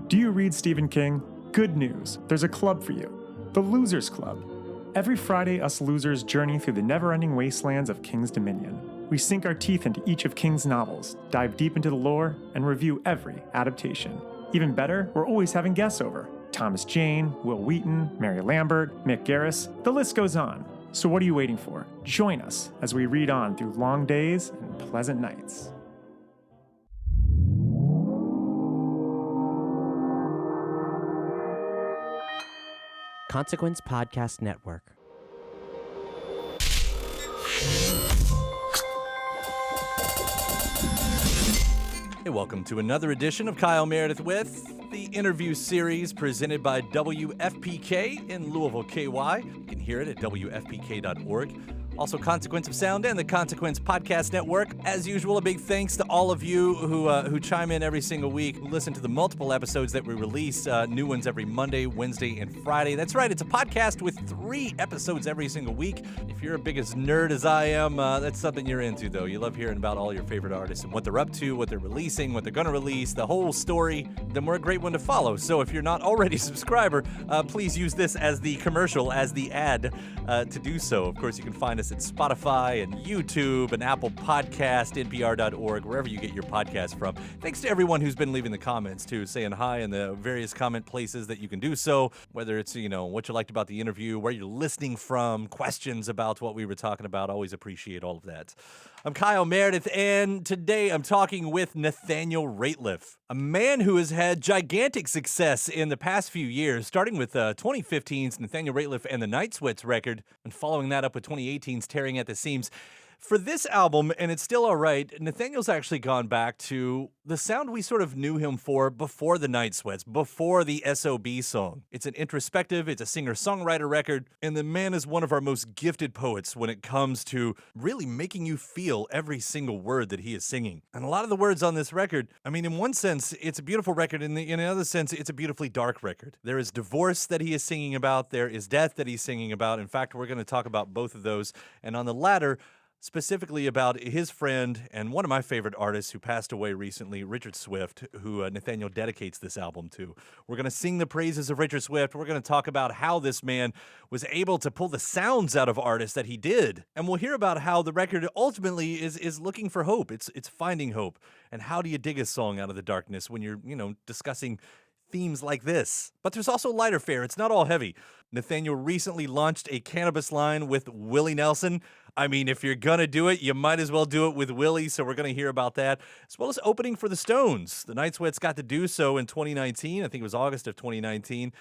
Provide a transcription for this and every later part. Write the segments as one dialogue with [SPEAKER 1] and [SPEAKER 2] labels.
[SPEAKER 1] Do you read Stephen King? Good news, there's a club for you. The Losers Club. Every Friday, us losers journey through the never-ending wastelands of King's Dominion. We sink our teeth into each of King's novels, dive deep into the lore, and review every adaptation. Even better, we're always having guests over. Thomas Jane, Will Wheaton, Mary Lambert, Mick Garris, the list goes on. So what are you waiting for? Join us as we read on through long days and pleasant nights.
[SPEAKER 2] Consequence Podcast Network.
[SPEAKER 3] Hey, welcome to another edition of Kyle Meredith with the interview series presented by WFPK in Louisville, KY. You can hear it at WFPK.org. Also, Consequence of Sound and the Consequence Podcast Network. As usual, a big thanks to all of you who chime in every single week, listen to the multiple episodes that we release, new ones every Monday, Wednesday, and Friday. That's right, it's a podcast with 3 episodes every single week. If you're a big as nerd as I am, that's something you're into, though. You love hearing about all your favorite artists and what they're up to, what they're releasing, what they're going to release, the whole story. Then we're a great one to follow. So if you're not already a subscriber, please use this as the commercial, as the ad to do so. Of course, you can find us at Spotify and YouTube and Apple Podcast, NPR.org, wherever you get your podcast from. Thanks to everyone who's been leaving the comments, too, saying hi in the various comment places that you can do so, whether it's, what you liked about the interview, where you're listening from, questions about what we were talking about. Always appreciate all of that. I'm Kyle Meredith, and today I'm talking with Nathaniel Rateliff, a man who has had gigantic success in the past few years, starting with 2015's Nathaniel Rateliff and the Night Sweats record, and following that up with 2018's Tearing at the Seams. For this album, and It's Still Alright, Nathaniel's actually gone back to the sound we sort of knew him for before the Night Sweats, before the S.O.B song. It's an introspective, it's a singer-songwriter record, and the man is one of our most gifted poets when it comes to really making you feel every single word that he is singing. And a lot of the words on this record, in one sense, it's a beautiful record, in another sense, it's a beautifully dark record. There is divorce that he is singing about, there is death that he's singing about. In fact, we're going to talk about both of those, and on the latter, specifically about his friend and one of my favorite artists who passed away recently, Richard Swift, who Nathaniel dedicates this album to. We're going to sing the praises of Richard Swift. We're going to talk about how this man was able to pull the sounds out of artists that he did. And we'll hear about how the record ultimately is looking for hope. It's finding hope. And how do you dig a song out of the darkness when you're, discussing themes like this? But there's also lighter fare. It's not all heavy. Nathaniel recently launched a cannabis line with WIllie Nelson. If you're going to do it, you might as well do it with Willie, so we're going to hear about that, as well as opening for the Stones. The Night Sweats got to do so in 2019. I think it was August of 2019.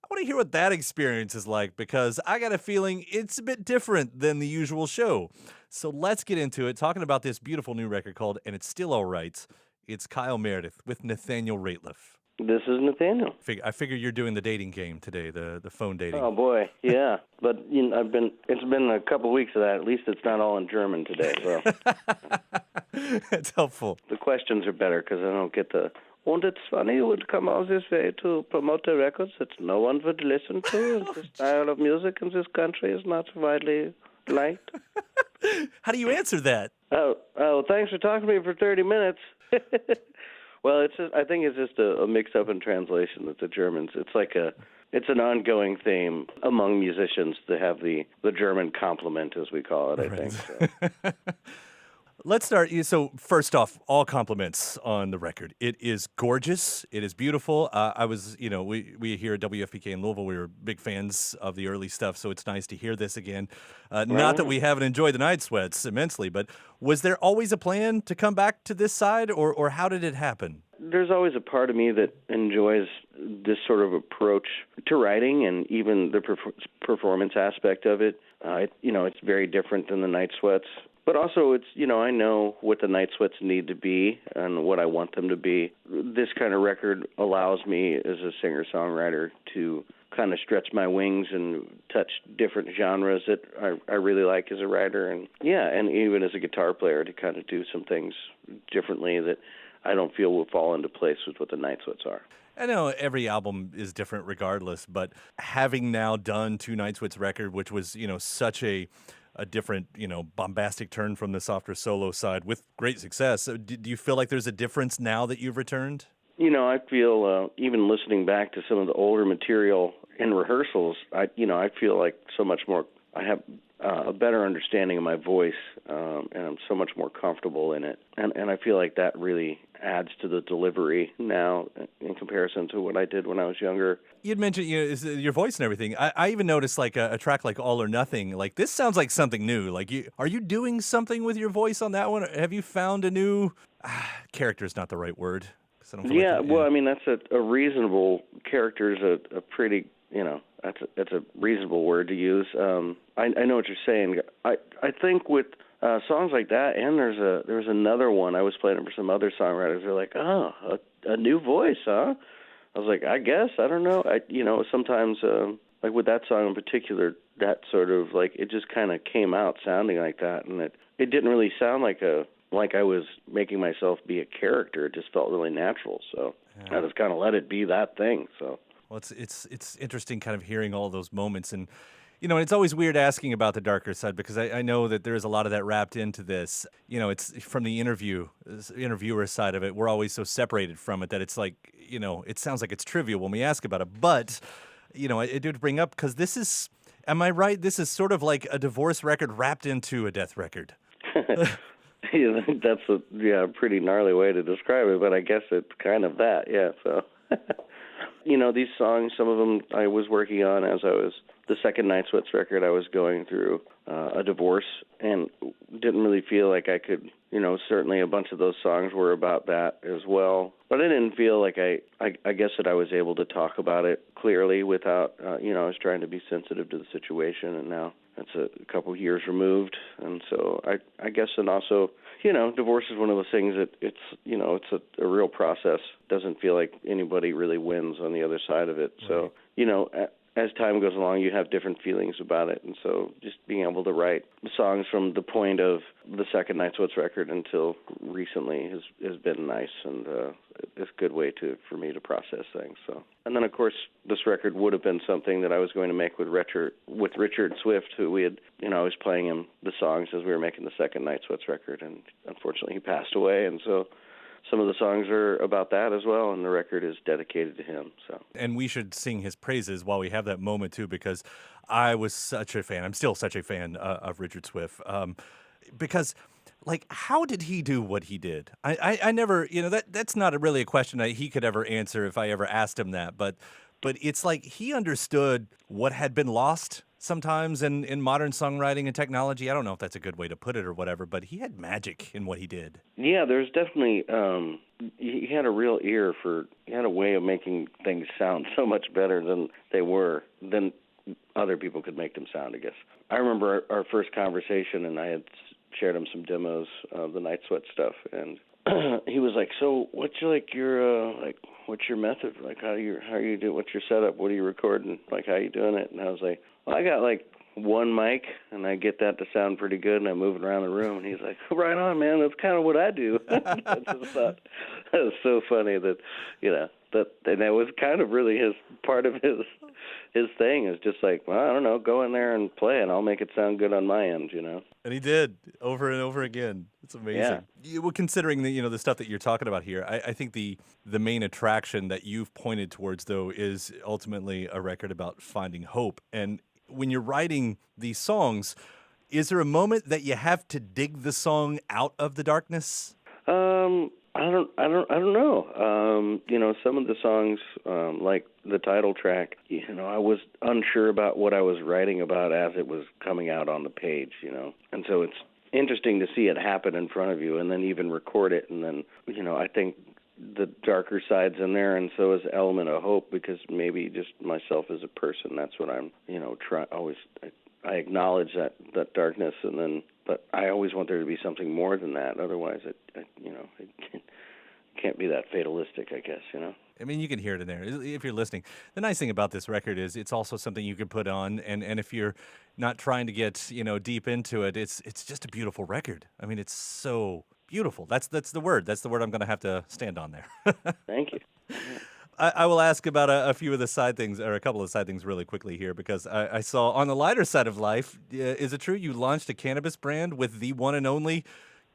[SPEAKER 3] I want to hear what that experience is like, because I got a feeling it's a bit different than the usual show. So let's get into it, talking about this beautiful new record called And It's Still Alright. It's Kyle Meredith with Nathaniel Rateliff.
[SPEAKER 4] This is Nathaniel.
[SPEAKER 3] I figure you're doing the dating game today, the phone dating.
[SPEAKER 4] Oh boy, yeah. But it's been a couple weeks of that. At least it's not all in German today. So
[SPEAKER 3] that's helpful.
[SPEAKER 4] The questions are better because I don't get the. And it's funny you would come out this way to promote the records that no one would listen to. The style of music in this country is not widely liked.
[SPEAKER 3] How do you answer that?
[SPEAKER 4] Oh, thanks for talking to me for 30 minutes. Well, I think it's just a mix-up in translation that the Germans. It's an ongoing theme among musicians to have the German compliment, as we call it. I think. So.
[SPEAKER 3] Let's start. So first off, all compliments on the record. It is gorgeous. It is beautiful. I was, we here at WFPK in Louisville, we were big fans of the early stuff, so it's nice to hear this again. Not that we haven't enjoyed the Night Sweats immensely, but was there always a plan to come back to this side, or how did it happen?
[SPEAKER 4] There's always a part of me that enjoys this sort of approach to writing and even the performance aspect of it. It's very different than the Night Sweats. But also, it's, I know what the Night Sweats need to be and what I want them to be. This kind of record allows me as a singer-songwriter to kind of stretch my wings and touch different genres that I really like as a writer. And even as a guitar player to kind of do some things differently that I don't feel will fall into place with what the Night Sweats are.
[SPEAKER 3] I know every album is different regardless, but having now done 2 Night Sweats record, which was, such a different, bombastic turn from the softer solo side with great success. So do you feel like there's a difference now that you've returned?
[SPEAKER 4] I feel even listening back to some of the older material in rehearsals, I feel like so much more. I have a better understanding of my voice, and I'm so much more comfortable in it. And I feel like that really adds to the delivery now in comparison to what I did when I was younger.
[SPEAKER 3] You'd mentioned your voice and everything. I even noticed like a track like All or Nothing. Like this sounds like something new. Like are you doing something with your voice on that one? Have you found a new character is not the right word. I don't feel
[SPEAKER 4] Well, I mean that's a reasonable character is a pretty that's a reasonable word to use. I know what you're saying. I think with songs like that, and there was another one I was playing it for some other songwriters. They're like, a new voice, huh? I was like, I guess I don't know. Sometimes like with that song in particular, that sort of like it just kind of came out sounding like that, and it didn't really sound like I was making myself be a character. It just felt really natural. So I just kind of let it be that thing. So.
[SPEAKER 3] Well, it's interesting kind of hearing all those moments, and it's always weird asking about the darker side because I know that there's a lot of that wrapped into this. It's from the interviewer side of it. We're always so separated from it that it's like, it sounds like it's trivial when we ask about it. But, I do bring up because this is, am I right? This is sort of like a divorce record wrapped into a death record.
[SPEAKER 4] Yeah, that's a pretty gnarly way to describe it, but I guess it's kind of that, yeah, so. These songs, some of them I was working on as I was, the second Night Sweats record, I was going through a divorce and didn't really feel like I could, certainly a bunch of those songs were about that as well. But I didn't feel like I guess that I was able to talk about it clearly without, I was trying to be sensitive to the situation, and now that's a couple years removed. And so I guess, and also, divorce is one of those things that it's a real process. Doesn't feel like anybody really wins on the other side of it. Right. So, as time goes along, you have different feelings about it. And so just being able to write songs from the point of the second Night Sweats record until recently has been nice, and it's a good way for me to process things. So, and then, of course, this record would have been something that I was going to make with Richard Swift, who we had, I was playing him the songs as we were making the second Night Sweats record, and unfortunately he passed away, and so some of the songs are about that as well, and the record is dedicated to him. So,
[SPEAKER 3] and we should sing his praises while we have that moment too, because I was such a fan. I'm still such a fan of Richard Swift, because, like, how did he do what he did? I never, that's not really a question that he could ever answer if I ever asked him that. But it's like he understood what had been lost sometimes in modern songwriting and technology. I don't know if that's a good way to put it or whatever, but he had magic in what he did.
[SPEAKER 4] Yeah, there's definitely, he had a real ear he had a way of making things sound so much better than other people could make them sound, I guess. I remember our first conversation, and I had shared him some demos of the Night Sweat stuff, and he was like, "So, what's your method? Like, how you do? What's your setup? What are you recording? Like, how you doing it?" And I was like, "Well, I got like one mic, and I get that to sound pretty good, and I move it around the room." And he's like, "Right on, man. That's kind of what I do." I just thought that was so funny that, and that was kind of really part of his thing is just like, well, I don't know, go in there and play, and I'll make it sound good on my end,
[SPEAKER 3] And he did over and over again. It's amazing. Yeah. Well, considering the stuff that you're talking about here, I think the main attraction that you've pointed towards, though, is ultimately a record about finding hope. And when you're writing these songs, is there a moment that you have to dig the song out of the darkness?
[SPEAKER 4] I don't know. Some of the songs, like the title track, I was unsure about what I was writing about as it was coming out on the page, And so it's interesting to see it happen in front of you and then even record it. And then, I think the darker side's in there, and so is the element of hope, because maybe just myself as a person, that's what I'm, I acknowledge that darkness, but I always want there to be something more than that. Otherwise, it can't be that fatalistic, I guess,
[SPEAKER 3] I mean, you can hear it in there if you're listening. The nice thing about this record is it's also something you can put on, and if you're not trying to get, deep into it, it's just a beautiful record. I mean, it's so beautiful. That's the word. That's the word I'm going to have to stand on there.
[SPEAKER 4] Thank you.
[SPEAKER 3] I will ask about a few of the side things, or a couple of side things really quickly here, because I saw on the lighter side of life, is it true you launched a cannabis brand with the one and only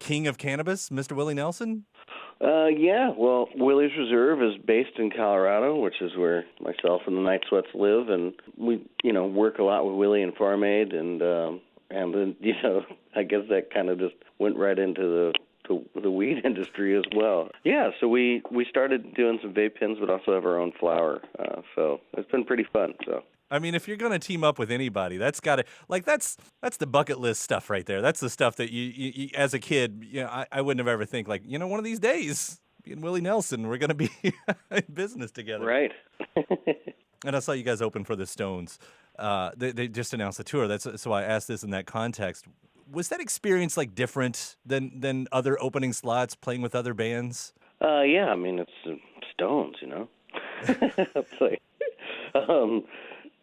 [SPEAKER 3] king of cannabis, Mr. WIllie Nelson?
[SPEAKER 4] Yeah, well, Willie's Reserve is based in Colorado, which is where myself and the Night Sweats live, and we, work a lot with Willie and Farm Aid, and then, I guess that kind of just went right into the weed industry as well. Yeah, so we started doing some vape pens, but also have our own flower, so it's been pretty fun, so.
[SPEAKER 3] I mean, if you're going to team up with anybody, that's got to, that's the bucket list stuff right there. That's the stuff that you as a kid, I wouldn't have ever think, one of these days, me and WIllie Nelson, we're going to be in business together.
[SPEAKER 4] Right.
[SPEAKER 3] And I saw you guys open for the Stones. They just announced the tour. So I asked this in that context. Was that experience different than other opening slots, playing with other bands?
[SPEAKER 4] Yeah, I mean, it's Stones, It's like,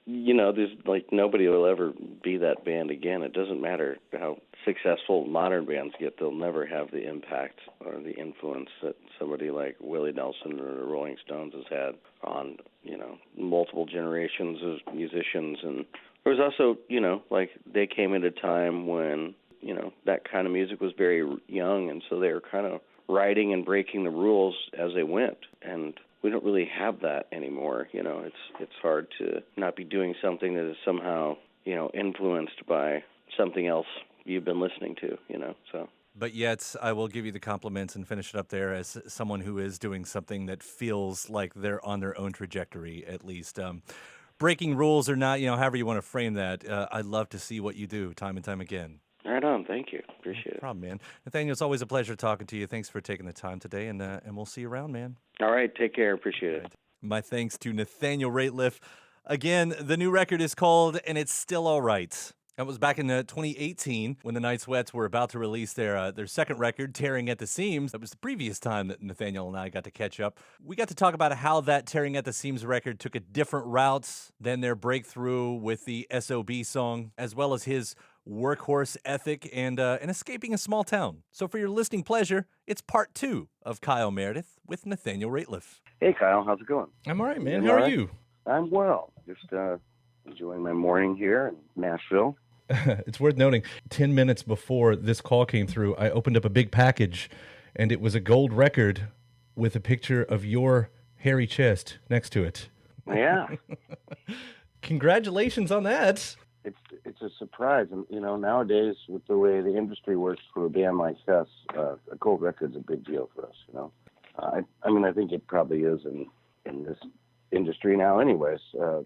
[SPEAKER 4] there's nobody will ever be that band again. It doesn't matter how successful modern bands get; they'll never have the impact or the influence that somebody like Willie Nelson or the Rolling Stones has had on multiple generations of musicians. And there was also they came at a time when that kind of music was very young, and so they were kind of writing and breaking the rules as they went. And we don't really have that anymore. It's hard to not be doing something that is somehow, influenced by something else you've been listening to, so.
[SPEAKER 3] But yet, I will give you the compliments and finish it up there as someone who is doing something that feels like they're on their own trajectory, at least. Breaking rules or not, however you want to frame that, I love to see what you do time and time again.
[SPEAKER 4] Right on. Thank you. Appreciate it.
[SPEAKER 3] No problem, man. Nathaniel, it's always a pleasure talking to you. Thanks for taking the time today, and we'll see you around, man.
[SPEAKER 4] All right. Take care. Appreciate it.
[SPEAKER 3] My thanks to Nathaniel Rateliff. Again, the new record is called And It's Still All Right. That was back in 2018 when the Night Sweats were about to release their second record, Tearing at the Seams. That was the previous time that Nathaniel and I got to catch up. We got to talk about how that Tearing at the Seams record took a different route than their breakthrough with the S.O.B song, as well as his workhorse ethic and escaping a small town. So for your listening pleasure, it's part 2 of Kyle Meredith with Nathaniel Rateliff.
[SPEAKER 4] Hey, Kyle. How's it going?
[SPEAKER 3] I'm all right, man. How are you?
[SPEAKER 4] I'm well. Just enjoying my morning here in Nashville.
[SPEAKER 2] It's worth noting, 10 minutes before this call came through, I opened up a big package, and it was a gold record with a picture of your hairy chest next to it.
[SPEAKER 4] Yeah.
[SPEAKER 2] Congratulations on that.
[SPEAKER 4] It's a surprise. And, nowadays, with the way the industry works for a band like us, a gold record's a big deal for us, I think it probably is in this industry now anyways,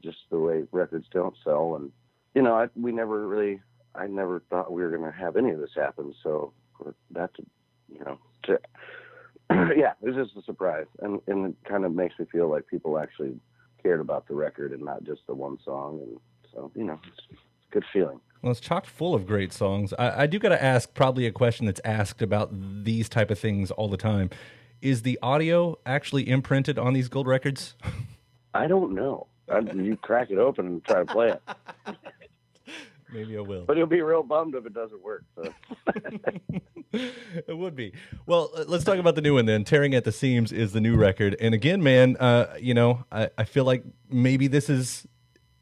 [SPEAKER 4] just the way records don't sell. And, I never thought we were going to have any of this happen. So for that yeah, it was just a surprise. And it kind of makes me feel like people actually cared about the record and not just the one song. And so, it's a good feeling.
[SPEAKER 2] Well, it's chock full of great songs. I do got to ask probably a question that's asked about these type of things all the time. Is the audio actually imprinted on these gold records?
[SPEAKER 4] I don't know. You crack it open and try to play it.
[SPEAKER 2] Maybe I will.
[SPEAKER 4] But you'll be real bummed if it doesn't work. So.
[SPEAKER 2] It would be. Well, let's talk about the new one then. Tearing at the Seams is the new record. And again, man, I feel like maybe this is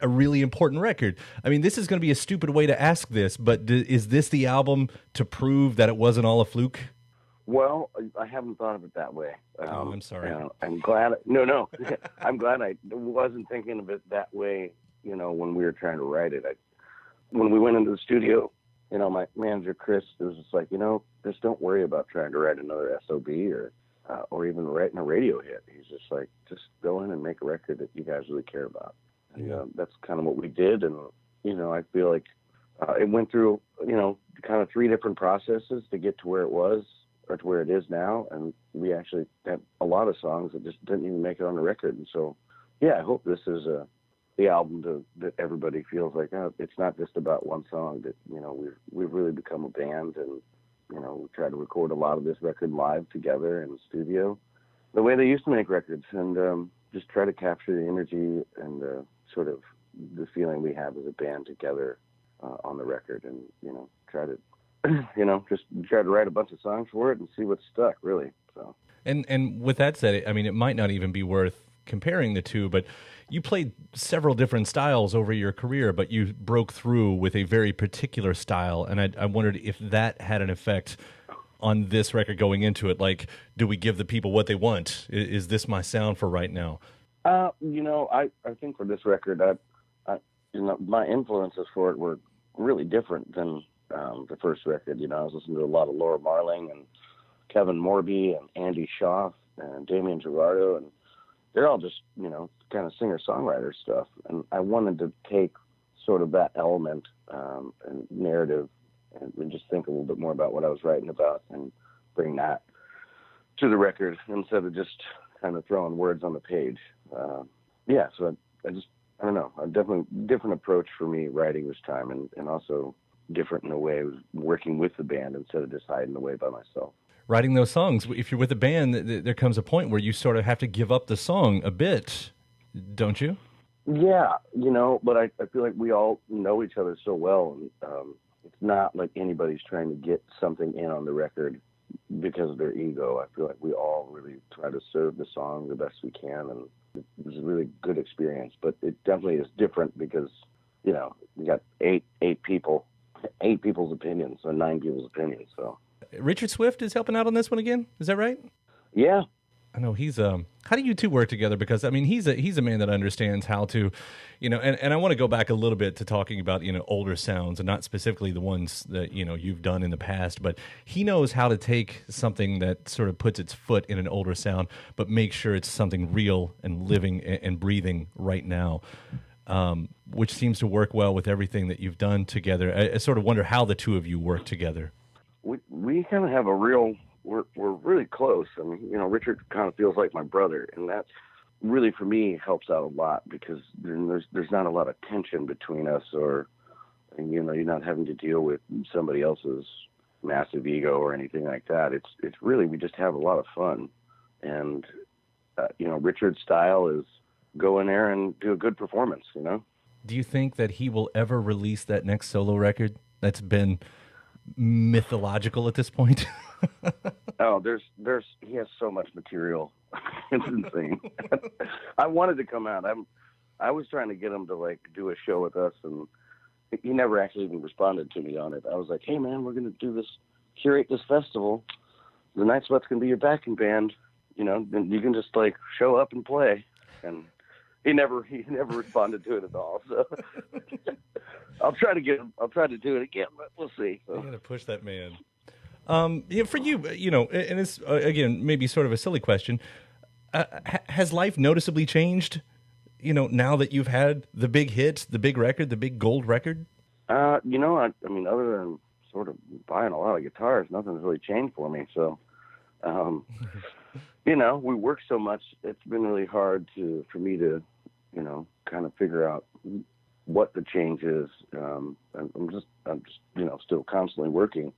[SPEAKER 2] a really important record. I mean, this is going to be a stupid way to ask this, but is this the album to prove that it wasn't all a fluke?
[SPEAKER 4] Well, I haven't thought of it that way.
[SPEAKER 2] I'm sorry.
[SPEAKER 4] I'm glad. No. I'm glad I wasn't thinking of it that way, when we were trying to write it. When we went into the studio, my manager, Chris, was just like, just don't worry about trying to write another S.O.B. or even writing a radio hit. He's just like, just go in and make a record that you guys really care about. And that's kind of what we did. And, I feel like it went through, kind of 3 different processes to get to where it was or to where it is now. And we actually had a lot of songs that just didn't even make it on the record. And so, I hope this is the album that everybody feels like, it's not just about one song, that, we've really become a band, and, we try to record a lot of this record live together in the studio, the way they used to make records, and just try to capture the energy and sort of the feeling we have as a band together on the record, and, try to, just try to write a bunch of songs for it and see what's stuck, really. So.
[SPEAKER 2] And with that said, I mean, it might not even be worth comparing the two, but you played several different styles over your career, but you broke through with a very particular style, and I wondered if that had an effect on this record going into it? Like, do we give the people what they want? Is this my sound for right now?
[SPEAKER 4] I think for this record, my influences for it were really different than the first record. I was listening to a lot of Laura Marling and Kevin Morby and Andy Schaaf and Damian Gerardo, and they're all just, kind of singer-songwriter stuff. And I wanted to take sort of that element and narrative and just think a little bit more about what I was writing about and bring that to the record instead of just kind of throwing words on the page. So I don't know, a definitely different approach for me writing this time, and also different in a way of working with the band instead of just hiding away by myself.
[SPEAKER 2] Writing those songs, if you're with a band, there comes a point where you sort of have to give up the song a bit, don't you?
[SPEAKER 4] Yeah, but I feel like we all know each other so well, and it's not like anybody's trying to get something in on the record because of their ego. I feel like we all really try to serve the song the best we can, and it was a really good experience. But it definitely is different because, you got eight people's opinions, or 9 people's opinions, so. Richard
[SPEAKER 2] Swift is helping out on this one again. Is that right?
[SPEAKER 4] Yeah.
[SPEAKER 2] I know he's how do you two work together? Because I mean he's a man that understands how to, and I want to go back a little bit to talking about older sounds, and not specifically the ones that you've done in the past, but he knows how to take something that sort of puts its foot in an older sound, but make sure it's something real and living and breathing right now. Which seems to work well with everything that you've done together. I sort of wonder how the two of you work together.
[SPEAKER 4] We kind of have we're really close. I mean, Richard kind of feels like my brother, and that really for me helps out a lot because there's not a lot of tension between us, or you're not having to deal with somebody else's massive ego or anything like that. It's really, we just have a lot of fun, and Richard's style is go in there and do a good performance.
[SPEAKER 2] Do you think that he will ever release that next solo record that's been mythological at this point?
[SPEAKER 4] Oh, he has so much material. It's insane. I wanted to come out. I was trying to get him to do a show with us, and he never actually even responded to me on it. I was like, hey man, we're going to curate this festival. The Night Sweats can be your backing band. Then you can just show up and play. And he never responded to it at all. So I'll try to do it again, but we'll see.
[SPEAKER 2] You got to push that man. For you, and it's again maybe sort of a silly question. Has life noticeably changed? Now that you've had the big hit, the big record, the big gold record.
[SPEAKER 4] I mean, other than sort of buying a lot of guitars, nothing's really changed for me. So, we work so much. It's been really hard for me to, kind of figure out what the change is. I'm just, still constantly working.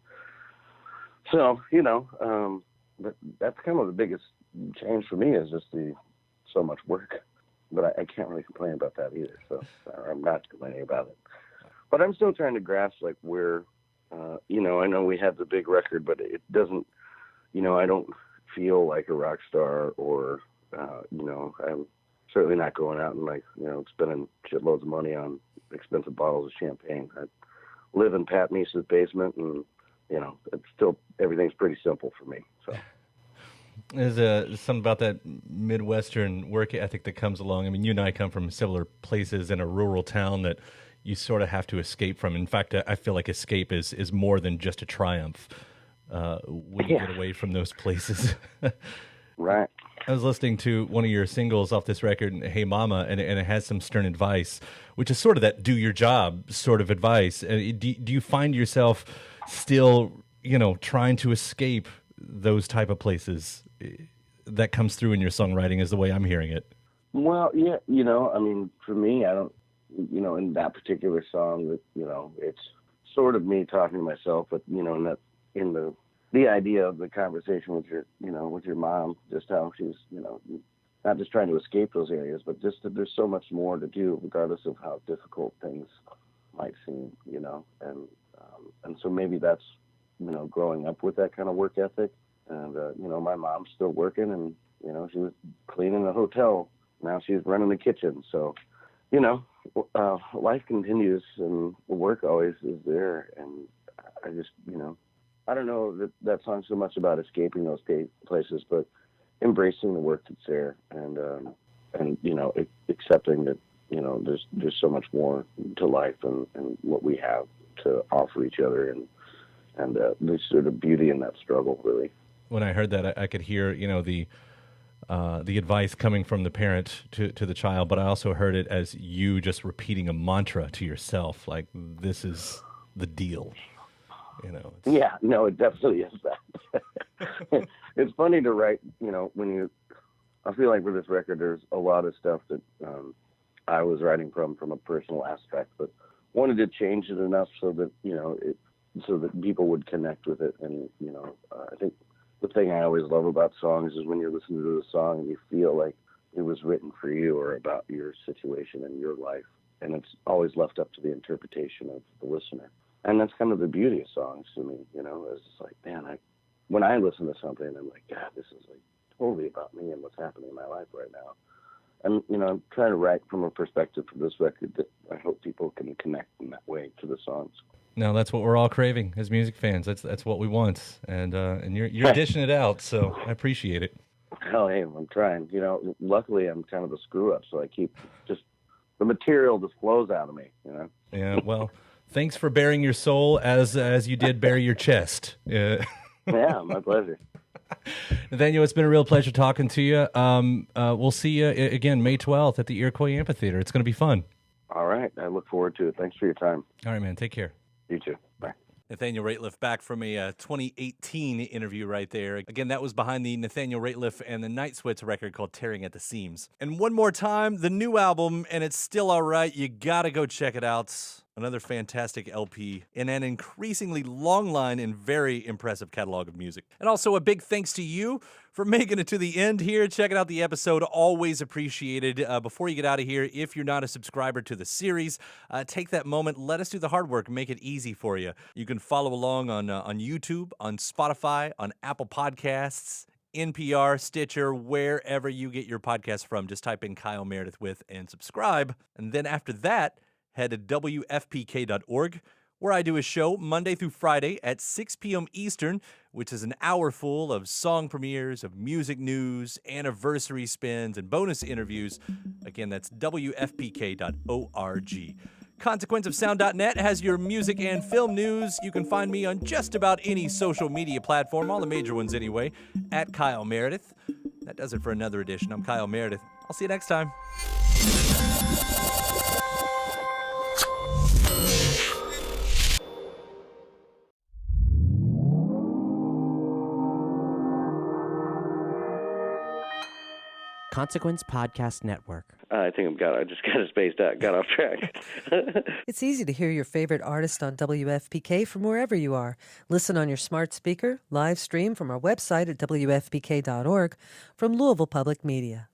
[SPEAKER 4] So, that's kind of the biggest change for me is just so much work. But I can't really complain about that either. So I'm not complaining about it. But I'm still trying to grasp where, I know we had the big record, but it doesn't, I don't feel like a rock star or, I'm certainly not going out and spending shitloads of money on expensive bottles of champagne. I live in Pat Meese's basement, and it's still, everything's pretty simple for me. So
[SPEAKER 2] there's something about that Midwestern work ethic that comes along. I mean, you and I come from similar places in a rural town that you sort of have to escape from. In fact, I feel like escape is more than just a triumph when you get away from those places.
[SPEAKER 4] Right.
[SPEAKER 2] I was listening to one of your singles off this record, Hey Mama, and it has some stern advice, which is sort of that do your job sort of advice. Do you find yourself still, trying to escape those type of places? That comes through in your songwriting is the way I'm hearing it.
[SPEAKER 4] Well, yeah, for me, I don't, in that particular song, it's sort of me talking to myself, but, in the idea of the conversation with your mom, just how she's, not just trying to escape those areas, but just that there's so much more to do regardless of how difficult things might seem, and so maybe that's, growing up with that kind of work ethic. And, my mom's still working, and, she was cleaning the hotel. Now she's running the kitchen. So, life continues, and the work always is there. And I just, I don't know that song's so much about escaping those places, but embracing the work that's there, and accepting that there's so much more to life and what we have to offer each other, and there's sort of beauty in that struggle, really.
[SPEAKER 2] When I heard that, I could hear the advice coming from the parent to the child, but I also heard it as you just repeating a mantra to yourself, like, this is the deal.
[SPEAKER 4] Yeah, no, it definitely is that. It's funny to write, I feel like with this record, there's a lot of stuff that I was writing from a personal aspect, but wanted to change it enough so that, so that people would connect with it. And, I think the thing I always love about songs is when you're listening to the song and you feel like it was written for you or about your situation and your life. And it's always left up to the interpretation of the listener. And that's kind of the beauty of songs to me, it's just like, man, when I listen to something, I'm like, God, this is like totally about me and what's happening in my life right now. And, I'm trying to write from a perspective for this record that I hope people can connect in that way to the songs.
[SPEAKER 2] No, that's what we're all craving as music fans. That's what we want. And you're dishing it out, so I appreciate it.
[SPEAKER 4] Hell, hey, I'm trying. Luckily I'm kind of a screw up, so I keep just the material just flows out of me,
[SPEAKER 2] Yeah, well, thanks for bearing your soul as you did bare your chest.
[SPEAKER 4] Yeah, my pleasure.
[SPEAKER 2] Nathaniel, it's been a real pleasure talking to you. We'll see you again May 12th at the Iroquois Amphitheater. It's going to be fun.
[SPEAKER 4] All right. I look forward to it. Thanks for your time.
[SPEAKER 2] All right, man. Take care.
[SPEAKER 4] You too. Bye.
[SPEAKER 3] Nathaniel Rateliff back from a 2018 interview right there. Again, that was behind the Nathaniel Rateliff and the Night Sweats record called Tearing at the Seams. And one more time, the new album, and it's still all right. You got to go check it out. Another fantastic LP in an increasingly long line and very impressive catalog of music. And also a big thanks to you for making it to the end here. Checking out the episode, always appreciated. Before you get out of here, if you're not a subscriber to the series, take that moment, let us do the hard work, make it easy for you. You can follow along on YouTube, on Spotify, on Apple Podcasts, NPR, Stitcher, wherever you get your podcasts from. Just type in Kyle Meredith with and subscribe. And then after that, head to WFPK.org, where I do a show Monday through Friday at 6 p.m. Eastern, which is an hour full of song premieres, of music news, anniversary spins, and bonus interviews. Again, that's WFPK.org. ConsequenceOfSound.net has your music and film news. You can find me on just about any social media platform, all the major ones anyway, at Kyle Meredith. That does it for another edition. I'm Kyle Meredith. I'll see you next time.
[SPEAKER 5] Consequence Podcast Network.
[SPEAKER 4] I think I just got spaced out, got off track.
[SPEAKER 6] It's easy to hear your favorite artist on WFPK from wherever you are. Listen on your smart speaker, live stream from our website at WFPK.org from Louisville Public Media.